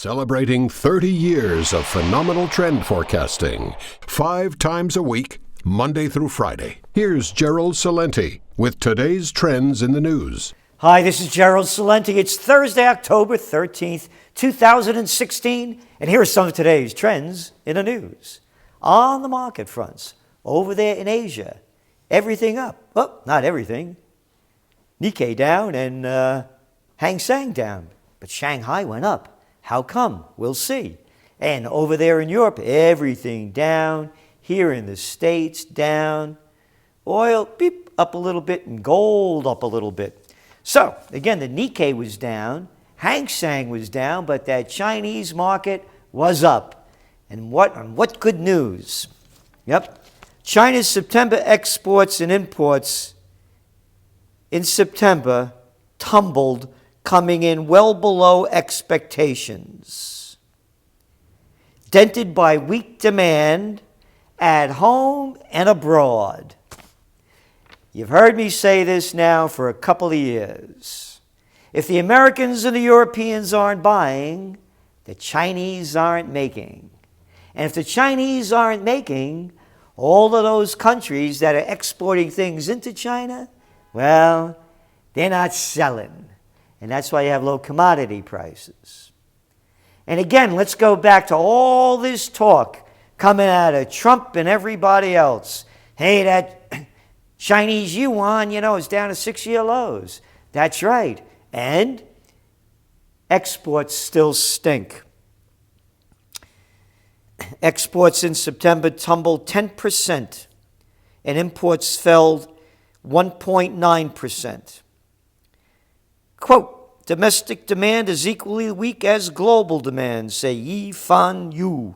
Celebrating 30 years of phenomenal trend forecasting, 5 times a week, Monday through Friday. Here's Gerald Celente with today's trends in the news. Hi, this is Gerald Celente. It's Thursday, October 13th, 2016, and here are some of today's trends in the news. On the market fronts, over there in Asia, everything up. Well, not everything. Nikkei down and Hang Seng down, but Shanghai went up. How come? We'll see. And over there in Europe, everything down. Here in the States, down. Oil, beep, up a little bit, and gold up a little bit. So, again, the Nikkei was down. Hang Seng was down, but that Chinese market was up. And what good news? Yep. China's September exports and imports in September tumbled, coming in well below expectations. Dented by weak demand at home and abroad. You've heard me say this now for a couple of years. If the Americans and the Europeans aren't buying, the Chinese aren't making. And if the Chinese aren't making, all of those countries that are exporting things into China, well, they're not selling. And that's why you have low commodity prices. And again, let's go back to all this talk coming out of Trump and everybody else. Hey, that Chinese yuan, is down to 6-year lows. That's right. And exports still stink. Exports in September tumbled 10%, and imports fell 1.9%. Quote, domestic demand is equally weak as global demand, say Yi-Fan Yu,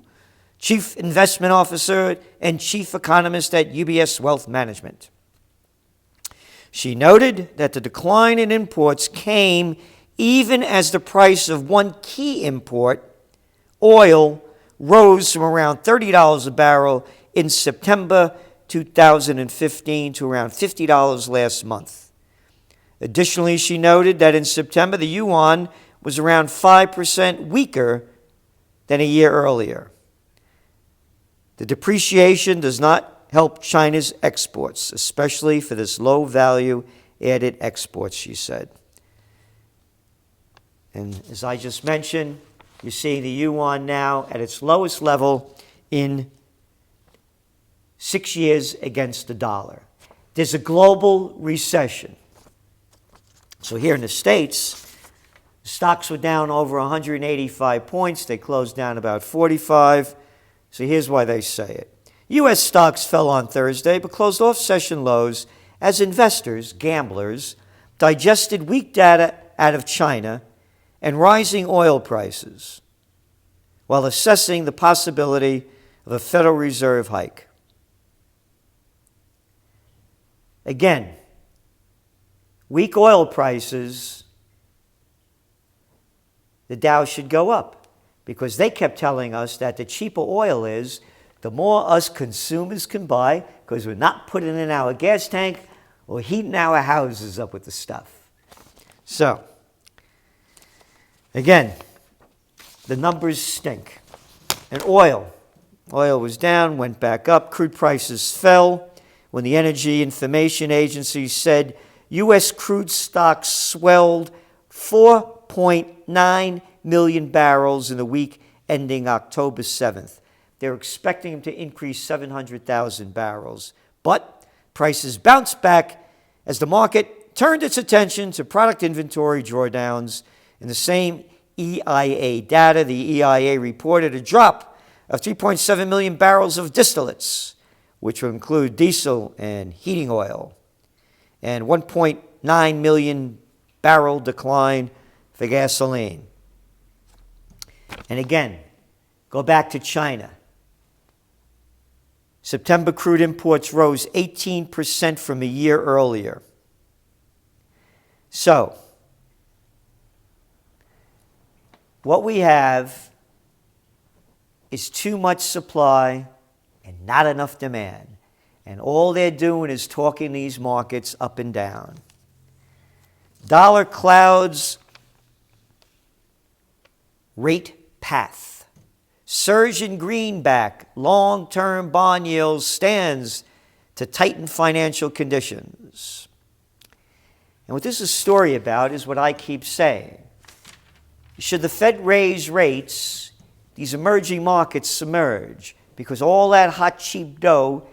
Chief Investment Officer and Chief Economist at UBS Wealth Management. She noted that the decline in imports came even as the price of one key import, oil, rose from around $30 a barrel in September 2015 to around $50 last month. Additionally, she noted that in September, the yuan was around 5% weaker than a year earlier. The depreciation does not help China's exports, especially for this low-value added exports, she said. And as I just mentioned, you're seeing the yuan now at its lowest level in 6 years against the dollar. There's a global recession. So here in the States, stocks were down over 185 points. They closed down about 45. So here's why they say it. U.S. stocks fell on Thursday, but closed off session lows as investors, gamblers, digested weak data out of China and rising oil prices, while assessing the possibility of a Federal Reserve hike. Again, weak oil prices, the Dow should go up because they kept telling us that the cheaper oil is, the more us consumers can buy because we're not putting it in our gas tank or heating our houses up with the stuff. So, again, the numbers stink. And oil was down, went back up. Crude prices fell when the Energy Information Agency said U.S. crude stocks swelled 4.9 million barrels in the week ending October 7th. They're expecting them to increase 700,000 barrels. But prices bounced back as the market turned its attention to product inventory drawdowns. In the same EIA data, the EIA reported a drop of 3.7 million barrels of distillates, which will include diesel and heating oil, and 1.9 million barrel decline for gasoline. And again, go back to China. September crude imports rose 18% from a year earlier. So, what we have is too much supply and not enough demand. And all they're doing is talking these markets up and down. Dollar clouds rate path. Surge in greenback, long-term bond yields stands to tighten financial conditions. And what this is a story about is what I keep saying. Should the Fed raise rates, these emerging markets submerge, because all that hot, cheap dough,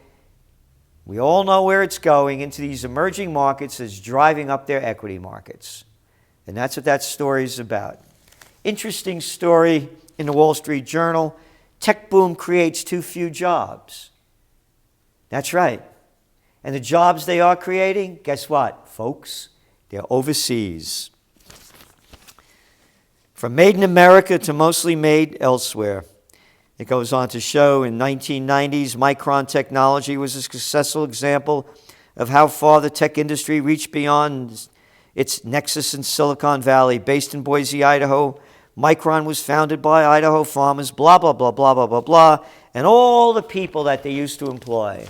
we all know where it's going, into these emerging markets, is driving up their equity markets. And that's what that story is about. Interesting story in the Wall Street Journal. Tech boom creates too few jobs. That's right. And the jobs they are creating, guess what, folks? They're overseas. From made in America to mostly made elsewhere. It goes on to show in 1990s, Micron technology was a successful example of how far the tech industry reached beyond its nexus in Silicon Valley. Based in Boise, Idaho, Micron was founded by Idaho farmers, blah, blah, blah, blah, blah, blah, blah, and all the people that they used to employ.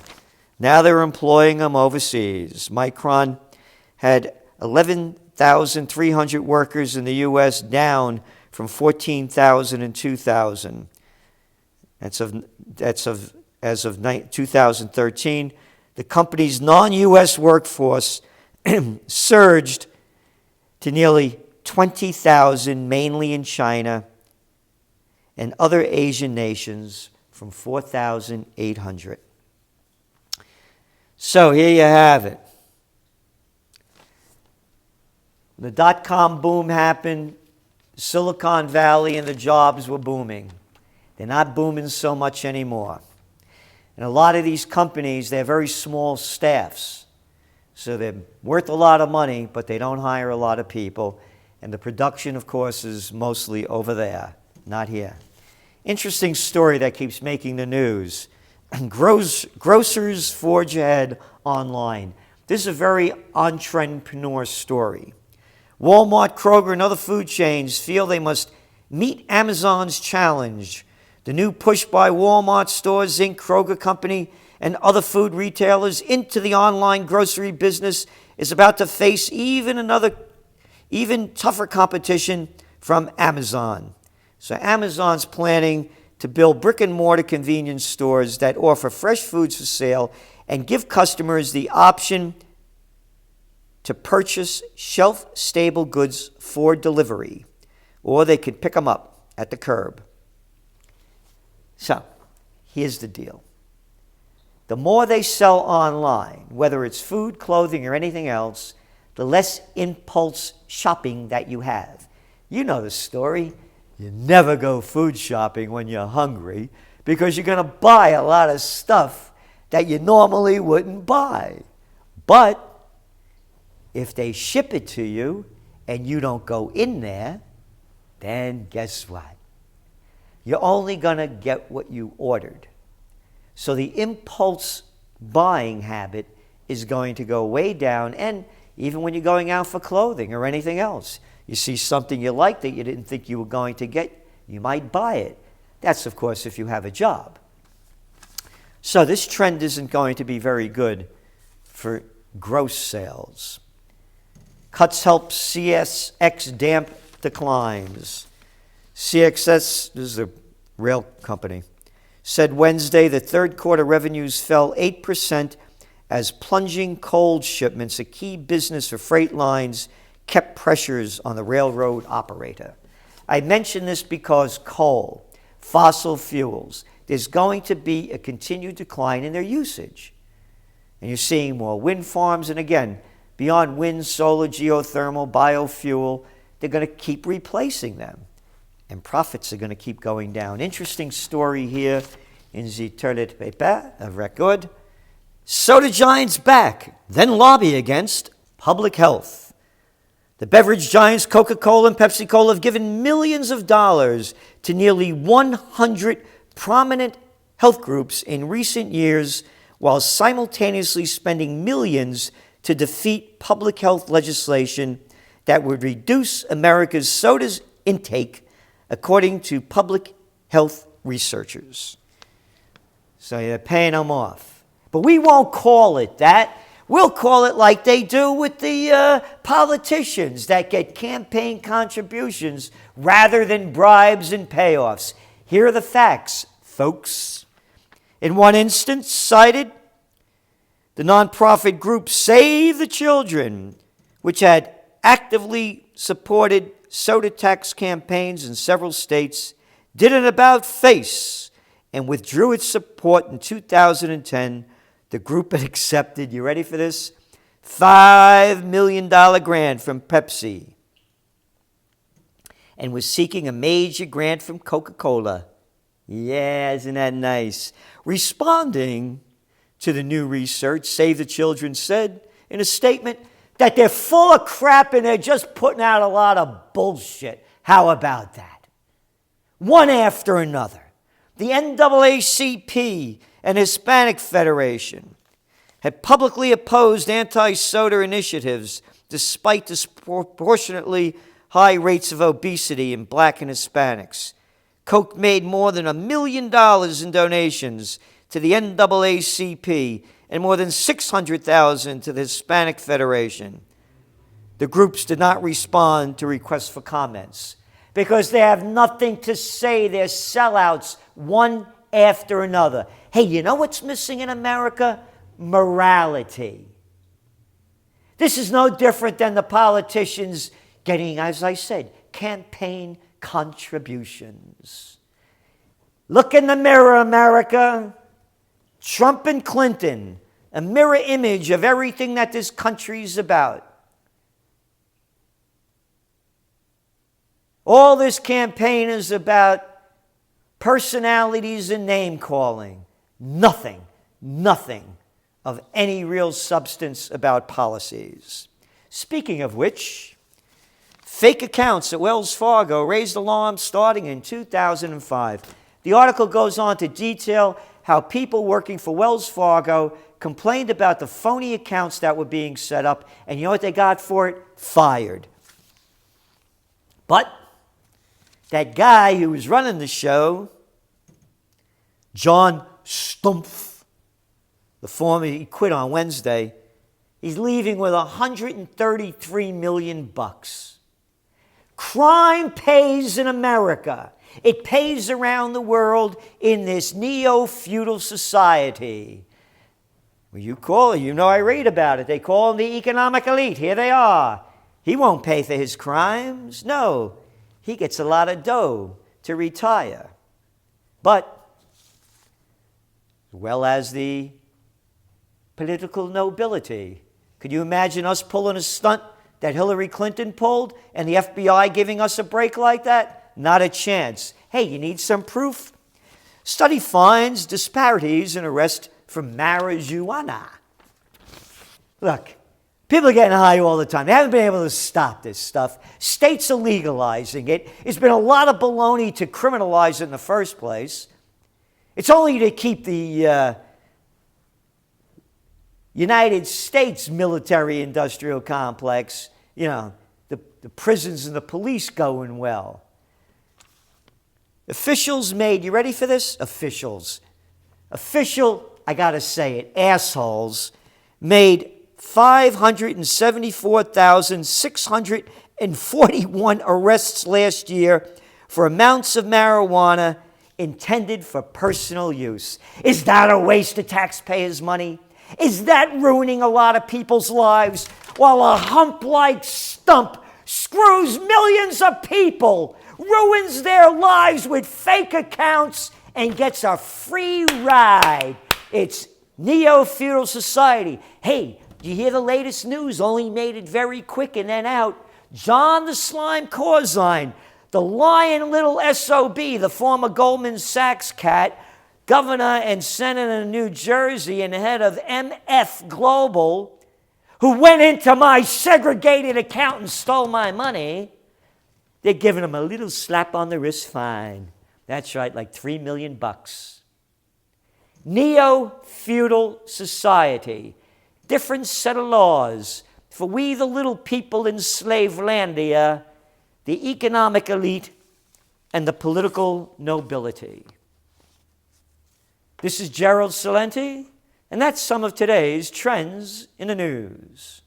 Now they're employing them overseas. Micron had 11,300 workers in the U.S., down from 14,000 in 2000. As of 2013. The company's non-U.S. workforce surged to nearly 20,000, mainly in China and other Asian nations, from 4,800. So here you have it. The dot-com boom happened, Silicon Valley and the jobs were booming. They're not booming so much anymore. And a lot of these companies, they have very small staffs. So they're worth a lot of money, but they don't hire a lot of people. And the production, of course, is mostly over there, not here. Interesting story that keeps making the news. Grocers forge ahead online. This is a very entrepreneur story. Walmart, Kroger, and other food chains feel they must meet Amazon's challenge. The new push by Walmart Stores, Inc., Kroger Company, and other food retailers into the online grocery business is about to face even tougher competition from Amazon. So Amazon's planning to build brick-and-mortar convenience stores that offer fresh foods for sale and give customers the option to purchase shelf-stable goods for delivery, or they could pick them up at the curb. So, here's the deal. The more they sell online, whether it's food, clothing, or anything else, the less impulse shopping that you have. You know the story. You never go food shopping when you're hungry because you're going to buy a lot of stuff that you normally wouldn't buy. But if they ship it to you and you don't go in there, then guess what? You're only going to get what you ordered. So the impulse buying habit is going to go way down. And even when you're going out for clothing or anything else, you see something you like that you didn't think you were going to get, you might buy it. That's, of course, if you have a job. So this trend isn't going to be very good for gross sales. Cuts help CSX damp declines. CXS, this is a rail company, said Wednesday that third quarter revenues fell 8% as plunging coal shipments, a key business for freight lines, kept pressures on the railroad operator. I mention this because coal, fossil fuels, there's going to be a continued decline in their usage. And you're seeing more wind farms, and again, beyond wind, solar, geothermal, biofuel, they're going to keep replacing them. And profits are going to keep going down. Interesting story here in the toilet paper of record. Soda giants back, then lobby against public health. The beverage giants Coca-Cola and Pepsi-Cola have given millions of dollars to nearly 100 prominent health groups in recent years, while simultaneously spending millions to defeat public health legislation that would reduce America's soda intake, according to public health researchers. So they're paying them off. But we won't call it that. We'll call it like they do with the politicians that get campaign contributions rather than bribes and payoffs. Here are the facts, folks. In one instance cited, the nonprofit group Save the Children, which had actively supported soda tax campaigns in several states, did an about-face and withdrew its support in 2010. The group had accepted, you ready for this? $5 million grant from Pepsi and was seeking a major grant from Coca-Cola. Yeah, isn't that nice? Responding to the new research, Save the Children said in a statement that they're full of crap and they're just putting out a lot of bullshit. How about that? One after another. The NAACP and Hispanic Federation had publicly opposed anti-soda initiatives despite disproportionately high rates of obesity in black and Hispanics. Coke made more than $1 million in donations to the NAACP and more than $600,000 to the Hispanic Federation. The groups did not respond to requests for comments because they have nothing to say. They're sellouts, one after another. Hey, you know what's missing in America? Morality. This is no different than the politicians getting, as I said, campaign contributions. Look in the mirror, America. Trump and Clinton, a mirror image of everything that this country is about. All this campaign is about personalities and name-calling. Nothing of any real substance about policies. Speaking of which, fake accounts at Wells Fargo raised alarm starting in 2005. The article goes on to detail how people working for Wells Fargo complained about the phony accounts that were being set up, and you know what they got for it? Fired. But that guy who was running the show, John Stumpf, he quit on Wednesday, he's leaving with $133 million. Crime pays in America. It pays around the world in this neo-feudal society. Well, I read about it. They call them the economic elite. Here they are. He won't pay for his crimes. No, he gets a lot of dough to retire. But, as well as the political nobility, could you imagine us pulling a stunt that Hillary Clinton pulled and the FBI giving us a break like that? Not a chance. Hey, you need some proof? Study finds disparities in arrest for marijuana. Look, people are getting high all the time. They haven't been able to stop this stuff. States are legalizing it. It's been a lot of baloney to criminalize it in the first place. It's only to keep the United States military-industrial complex, the prisons and the police going well. Officials made, you ready for this? I gotta say it, assholes, made 574,641 arrests last year for amounts of marijuana intended for personal use. Is that a waste of taxpayers' money? Is that ruining a lot of people's lives while a hump like Stump screws millions of people, ruins their lives with fake accounts, and gets a free ride? It's neo-feudal society. Hey, do you hear the latest news? Only made it very quick and then out. John the Slime Corzine, the lying little SOB, the former Goldman Sachs cat, governor and senator in New Jersey and head of MF Global, who went into my segregated account and stole my money, they're giving him a little slap on the wrist fine. That's right, like $3 million. Neo-feudal society. Different set of laws. For we the little people in Slavelandia, the economic elite, and the political nobility. This is Gerald Celente, And that's some of today's trends in the news.